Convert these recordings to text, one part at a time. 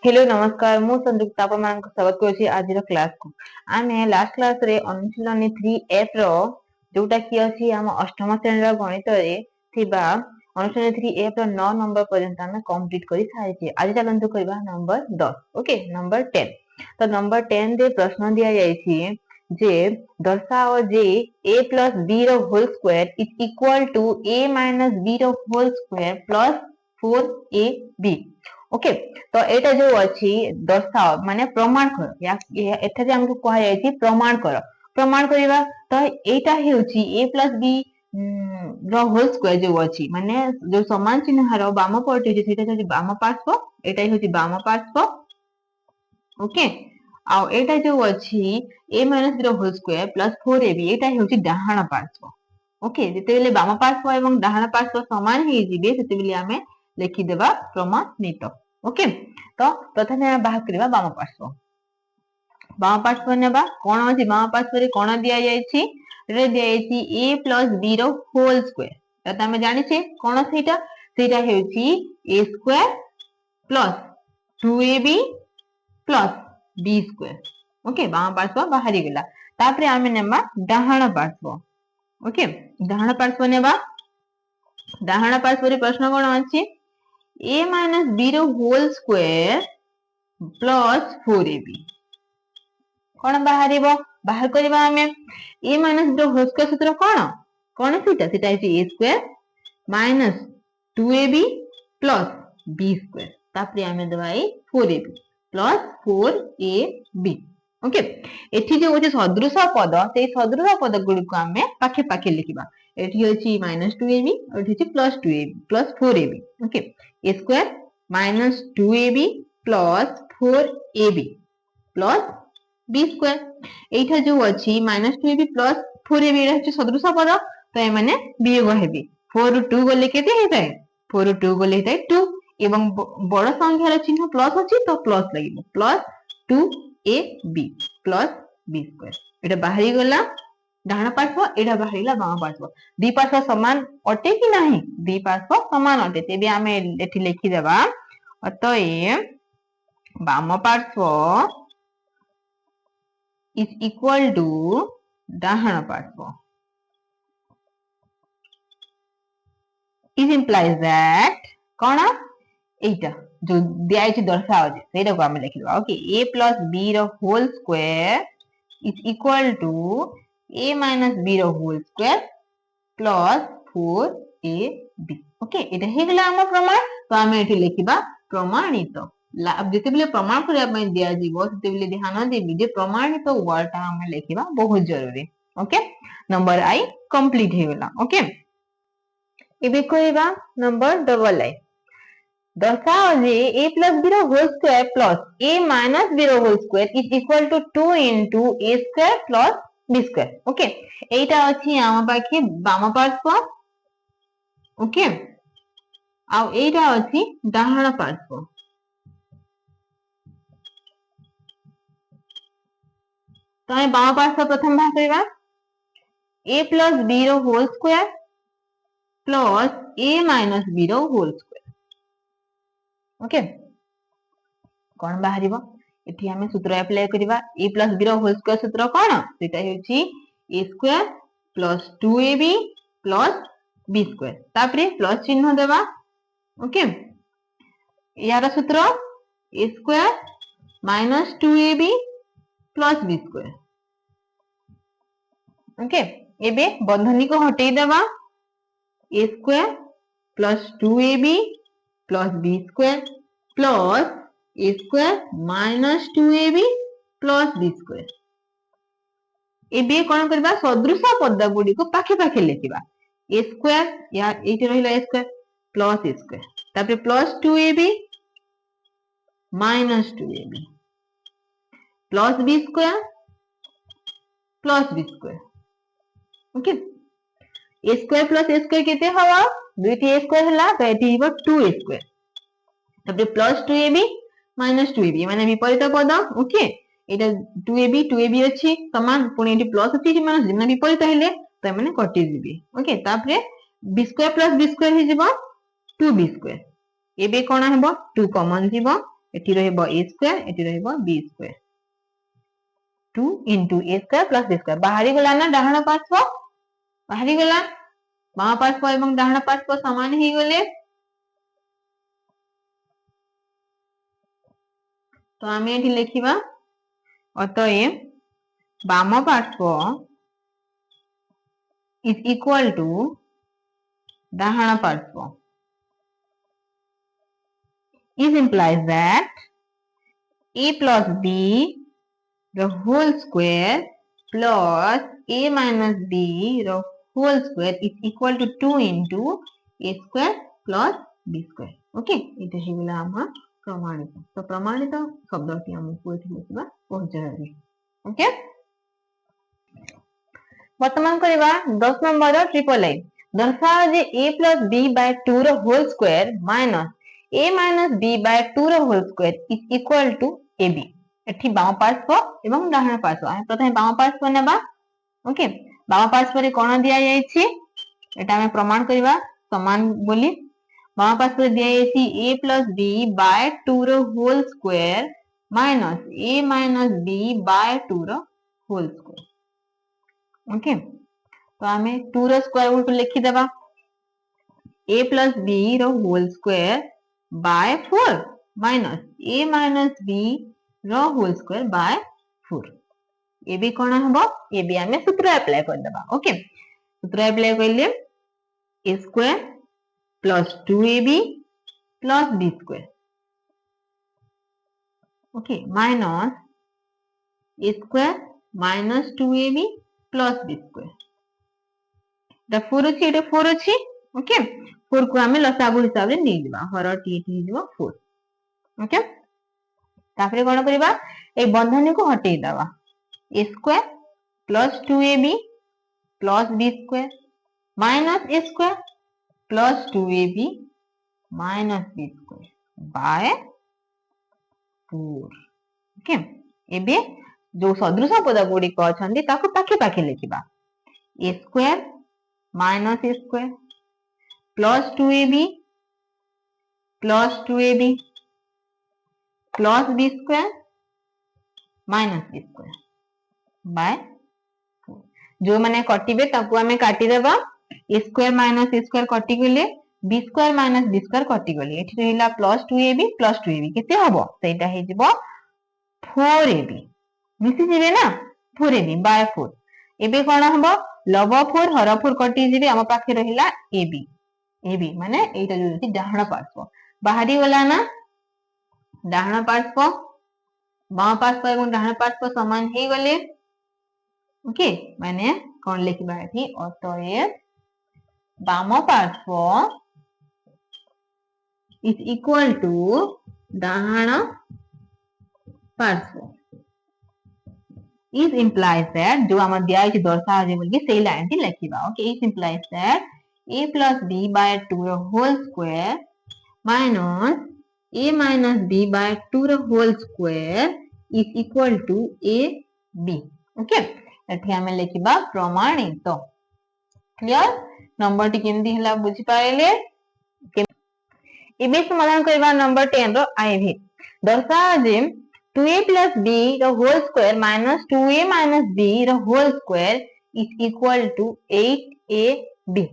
Hello नमस्कार मु संयुक्ता आपण मानक स्वागत करछि आज रो क्लास को आमे लास्ट क्लास रे अनुशीलनी 3F रो जोटा कि अछि हम अष्टम श्रेणी रो गणित रे थिबा अनुशीलनी 3F रो 9 नंबर पर्यंत हम कंप्लीट करि सारिछि। आज चलंतु करबा नंबर 10 ओके नंबर 10 तो नंबर 10 रे प्रश्न दिया जायछि जे दर्शाओ जे a plus b रो whole square is equal to a minus b रो whole square plus 4ab okay तो एटा जो अछि दर्शाओ माने प्रमाण कर या एठारे हमको कहा जायछि प्रमाण करबा तो एटा हेउछि a plus b रो होल स्क्वायर जो अछि माने जो समान चिन्ह हारो बाम पटे जे सेटा होछि बाम पार्श्व एटा होछि बाम पार्श्व ओके आ एटा जो अछि a minus b रो होल स्क्वायर प्लस 4ab एटा होछि डाहाण पार्श्व ओके जेते बेले बाम पार्श्व एवं डाहाण पार्श्व समान हे जिबे सेते बेले हमें लिखि देबा प्रमाणित ओके तो प्रथमे बाहर करबा बाम पार्श्व नेबा कोन अछि बाम पार्श्व रे कोन दिया जायछि रे दिया जायछि a plus b रो होल स्क्वायर त हमें जानि छै कोन सेटा हेउछि a square plus 2ab plus b square okay बाम पार्श्व बाहरी गेला तापरे हमें नेबा डाहाण पार्श्व ओके डाहाण पार्श्व नेबा डाहाण पार्श्व रे प्रश्न कोन अछि a minus b रो होल स्क्वायर प्लस 4ab कोन बाहरिबो बाहर करबा हमें a minus b रो होल स्क्वायर सूत्र कोन सेटा है a square minus 2ab plus b square तापरे हमें दबाई 4ab प्लस 4ab ओके एठी जो होचे सदृश पद से सदृश पद गुडी को हमें पाखे पाखे लिखिबा एठी होची -2ab और एठी होची +2ab plus 4ab okay a square minus 2ab plus 4ab plus b square एठा जो अछि -2ab प्लस 4ab एटा होची सदृश पद तो ए माने वियोग हेबी 4 ରୁ 2 गले केते हेताय 4 ରୁ 2 गले हेताय 2 एवं बड़ संख्या रे चिन्ह प्लस अछि तो प्लस लागिबो plus 2ab plus b square एटा बाहरी गला डाहाण पार्श्व एटा बाहरीला बाम पार्श्व दी पार्श्व समान अटे कि नाही दी पार्श्व समान अटे तेबे हमें एठी लिखि देबा अतएव बाम पार्श्व इज इक्वल टू डाहाण पार्श्व इज implies that कोन एटा जो दिया छै दर्शाओ जे सेटा को हमें लिखि देबा ओके a plus b रो whole square is equal to a minus b रो whole square plus 4ab okay एटा हे गेला हमर प्रमाण तो हमें एठी लिखिबा प्रमाणित अब जेते बेले प्रमाण करिया पय दिया जीवो सेते बेले ध्यान देबी जे प्रमाणित वर्ड ता हमें लिखिबा बहुत जरूरी ओके नंबर आई कंप्लीट हे गेला ओके एबे कहबा नंबर डबल आई दर्शाओ जे a plus b रो whole square plus a minus b रो whole square is equal to 2 into a square plus b square okay एटा अछि हम पाखी बाम पार्श्व ओके आ एटा अछि डाहाण पार्श्व तो हम बाम पार्श्व प्रथम भाग करबा a plus b रो whole square plus a minus b रो होल स्क्वायर ओके कोन बाहरिबो एठी हमें सूत्र अप्लाई करबा a plus b रो होल स्क्वायर सूत्र कोन सेटा हेउची a square plus 2ab plus b square तापरे प्लस चिन्ह देबा ओके यार सूत्र a square minus 2ab plus b square okay एबे बंधनी को हटेई देबा a square plus 2ab plus b square plus a square minus 2ab plus b square एबे कोन करबा सदृश पद गुडी को पाखे पाखे लिखिबा a स्क्वायर या एठी रहिला a square plus a square तापर plus 2ab minus 2ab plus b square plus b square okay a square plus a square केते हवा दुईटी a स्क्वायर हला तो एठी हिबो 2a स्क्वायर तापर प्लस 2ab minus 2ab माने विपरीत पद ओके एटा 2ab अछि समान पुनी एठी प्लस अछि कि माइनस जिना विपरीत हेले त माने कटि जिबी ओके तापर b square plus b square हि जिवो 2b स्क्वायर एबे कोन हेबो 2 कॉमन जिवो एठी रहइबो a स्क्वायर एठी रहइबो b square 2 into a square plus b square बाहरी गला ना डाहण पार्श्व बाहरी गला बाम पार्श्व एवं डाहण पार्श्व समान ही गले तो आमे एठी लिखिबा अतएव बाम पार्श्व is equal to डाहण पार्श्व is implies that a plus b the whole square plus a minus b the whole square is equal to 2 into a square plus b square. Okay, इटे हिगला आमा प्रमाणित तो प्रमाणित शब्दटी हमकु एठी लिखिबा पहुंचाबी. ओके वर्तमान करिबा 10 नंबर ट्रिपल आई दर्शाओ जे a plus b by 2 रो whole square minus a minus b by 2 रो whole square is equal to ab. एठी बाम पार्श्व एवं डाहण पार्श्व हम प्रथमे बाम पार्श्व नेबा. ओके बाम पार्श्व रे कोन दिया जाय छि एटा हम प्रमाण करिबा समान बोली बाम पार्श्व रे दिया जाय छि a plus b by 2 रो whole square minus a minus b by 2 रो होल स्क्वायर. ओके तो हमें 2 रो स्क्वायर रूट लिखि देबा a plus b रो whole square by 4 minus a minus b रो होल स्क्वायर by 4. ए भी कोन हबो ए भी हमें सूत्र अप्लाई कर देबा. ओके सूत्र अप्लाई करले a square plus 2ab plus b square okay minus a square minus 2ab plus b square the 4 अछि एटा 4 अछि. ओके 4 को हमें लसागु हिसाब रे नै दिबा हर टी टी दिबो 4. ओके तापरे कोन करिबा ए बंधनी को हटै दबा a square plus 2ab plus b square minus a square plus 2ab minus b square by 4. Okay एबे जो सदृश पद गुडी को अछंती ताको पाखे पाखे लिखिबा a square minus a square plus 2ab plus 2ab plus b square minus b square by 4. जो माने कटिबे ताको हमें काटी देबा a square minus a square कटि गेले b square minus b square कटि गेले एठी रहिला plus 2ab केते हबो सेटा हे जिवो 4ab मिसी जिवे ना 4ab by 4. एबे कोन हबो लव 4 हर 4 कटि जिवे हम पाखे रहिला ab ab माने एटा जोति डाहण पार्श्व बाहरी वाला ना डाहण पार्श्व बाम पार्श्व एवं डाहण पार्श्व समान हे गले. ओके माने कोन लिखिबा एठी अतएव बाम पार्श्व is equal to डाहण पार्श्व is implies that जो हम दिया है दर्शा जे बोल के लाइन थी लिखिबा. Okay is implies that a plus b by 2 whole square minus a minus b by 2 whole square is equal to a b. Okay एठी हमें लिखिबा प्रमाणित. क्लियर नंबर टी केमदी हला बुझी पाइले. एबे समाधान करबा नंबर 10 रो आईवी दर्शा जे 2a plus b the whole square minus 2a minus b the whole square is equal to 8ab.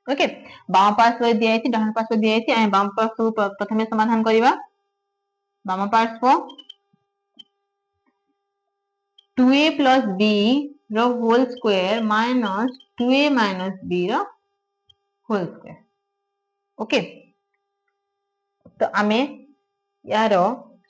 Okay बाम पार्श्व दिया है डाहाण पार्श्व दिया है आ बाम पार्श्व प्रथमे समाधान करिबा बाम पार्श्व 2a plus b the whole square minus 2a minus b the whole square. Okay तो आमे यारो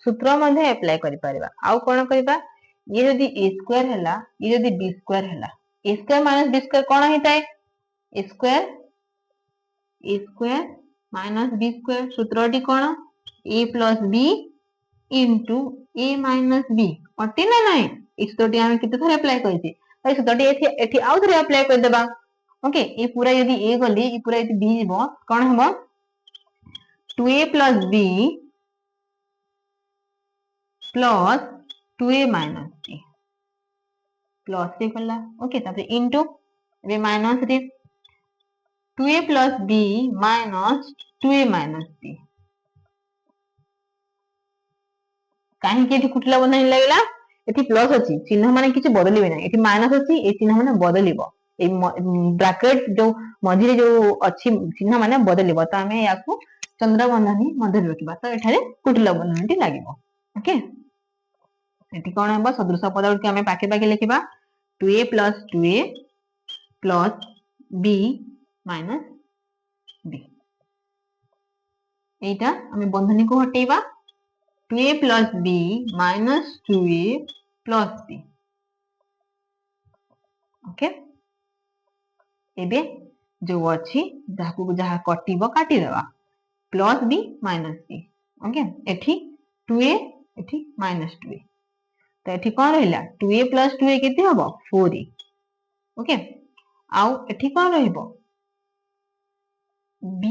सूत्र मध्ये अप्लाई करि परिबा आउ कोन करिबा ये यदि a स्क्वायर हला ये यदि b स्क्वायर हला a square minus b square कोन हिताय a square minus b square सूत्रटी कोन a plus b into a minus b अटी ना नाही ई सूत्रटी हम किते थरे अप्लाई करिसे ए सूत्रटी एठी आउ थरे अप्लाई कर देबा. ओके ए पूरा यदि a गली ई पूरा यदि b जीवो कोन हबो 2a plus b plus 2a minus b plus रे कला. ओके तापर इनटू रे माइनस रे 2a plus b minus 2a minus b कहीं के कुटिला बंधन लगला एठी प्लस अछि चिन्ह माने किछि बदलिबे ना एठी माइनस अछि ए चिन्ह माने बदलिबो ए ब्रैकेट जो मझिरे जो अछि चिन्ह माने बदलिबो त हमें याकू चंद्र बंधनी मध्य रखिबा तो एठारे कुटिला बंधनटी लागिबो ओके एठी कोन हबो सदृश पद के हमें पाके पाके लिखिबा 2a + 2a plus b minus b एटा हमें बंधनी को हटेबा 2a + b minus 2a plus b okay एबे जो अछि जाकू जहा कटिबो काटी देबा plus b minus b okay एठी 2a एठी माइनस 2a तो एठी कोन रहिला 2a + 2a केते हबो 4a ओके आउ एठी कोन रहिबो b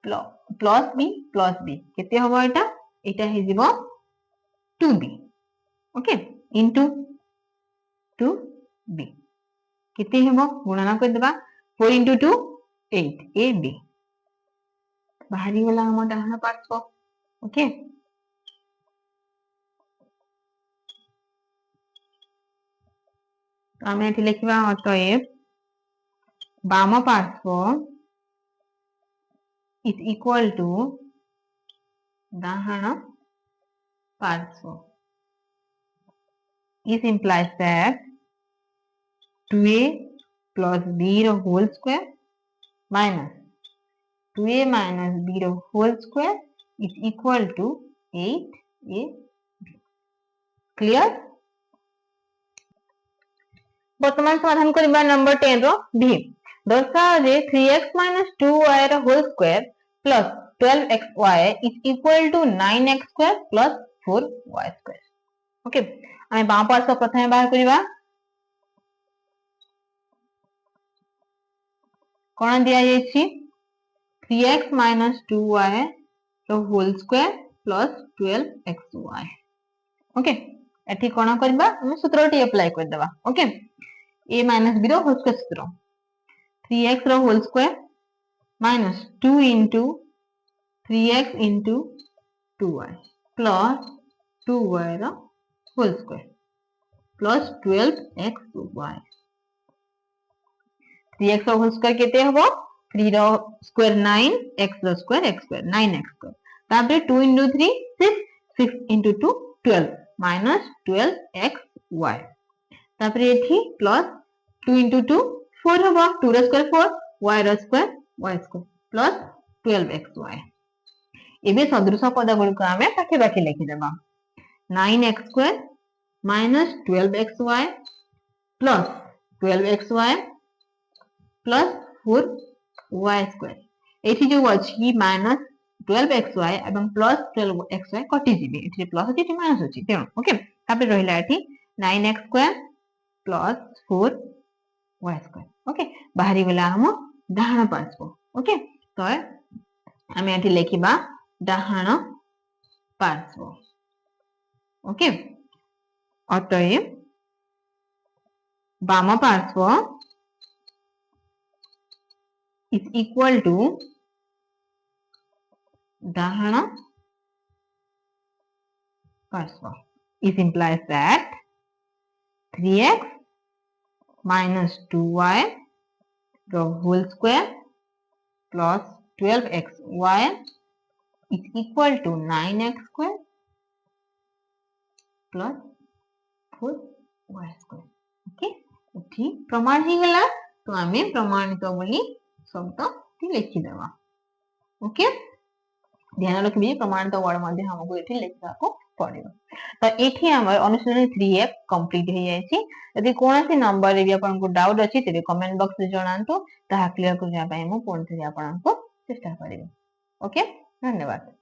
plus b plus b केते हबो एटा हे जिवो 2b ओके इनटू 2b केते हेबो गुणन कर देबा 4 * 2 8 ab बाहरी वाला हम डाहना पार्श्व ओके तो हमें एठी लिखिबा अतएव बाम पार्श्व is equal to डाहना पार्श्व this implies that 2a plus b whole square minus 2a minus b whole square is equal to 8ab clear वर्तमान समाधान करिबा नंबर 10 रो भी दर्शाओ जे 3x - 2y रो whole square plus 12xy is equal to 9x square plus 4y square okay आमे बाम पार्श्व प्रथमे बाहर करिबा कोन दिया जाय छी 3x - 2y रो whole square plus 12xy okay एठी कोन करबा हम सूत्रटी अप्लाई कर देबा ओके a minus b रो होल स्क्वायर सूत्र 3x रो whole square minus 2 into 3x into 2y plus 2y रो whole square plus 12xy 3x रो होल स्क्वायर केते हबो 3 रो स्क्वायर 9 x रो square x square 9x square तापर 2 into 3 6 6 into 2 12 minus 12xy तापर एठी प्लस 2 into 2 4 हबो 2 रो स्क्वायर 4 y रो square y square plus 12xy एबे सदृश पद गुड को हमें पाखे पाखे लिखि देबा 9x square minus 12xy plus 12xy plus 4y square एठी जो अछि माइनस 12xy एवं प्लस 12xy कटि जिबे एठी प्लस अछि एठी माइनस अछि तेणु ओके तापर रहिला एठी 9x square plus 4y square okay बाहरी वाला हम डाहाण पार्श्व ओके तो हमें एठी लिखिबा डाहाण पार्श्व ओके अतएव बाम पार्श्व is equal to डाहाण पार्श्व it implies that 3x minus 2y the whole square plus 12xy is equal to 9x square plus 4y square okay एठी प्रमाण ही गला तो हमें प्रमाणित बोली शब्द लिखि देबा ओके ध्यान रखिबे प्रमाणित वर्ड मध्ये हमको एठी लिखा को पड़िबो तो एठी हमर अनुशीलनी 3f कंप्लीट हो जाय छी यदि कोनोसी नंबर रे भी आपन को डाउट अछि तेबे कमेंट बॉक्स रे जणांतो ताहा क्लियर करबा पय हम फोन से आपन को चेष्टा करिबे ओके धन्यवाद।